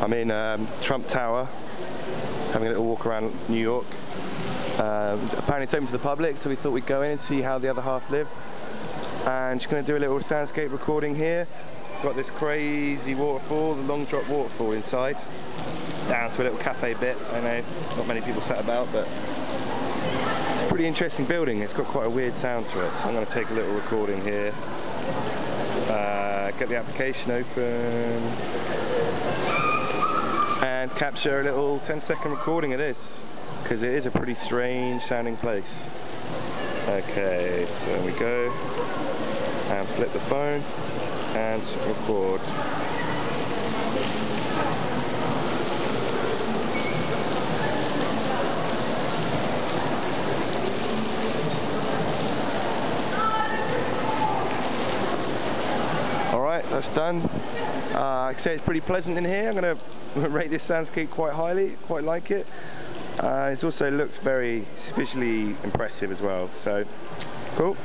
I'm in Trump Tower, having a little walk around New York. Apparently it's open to the public, so we thought we'd go in and see how the other half live. And just going to do a little soundscape recording here. Got this crazy waterfall, the Long Drop waterfall inside. Down to a little cafe bit. I know not many people sat about, but it's a pretty interesting building. It's got quite a weird sound to it, so I'm going to take a little recording here. Get the application open and capture a little 10-second recording of this, because it is a pretty strange sounding place. Okay, so there we go, and flip the phone and record. Alright, that's done. Like I say, it's pretty pleasant in here. I'm going to rate this soundscape quite highly, quite like it. It also looks very visually impressive as well, so cool.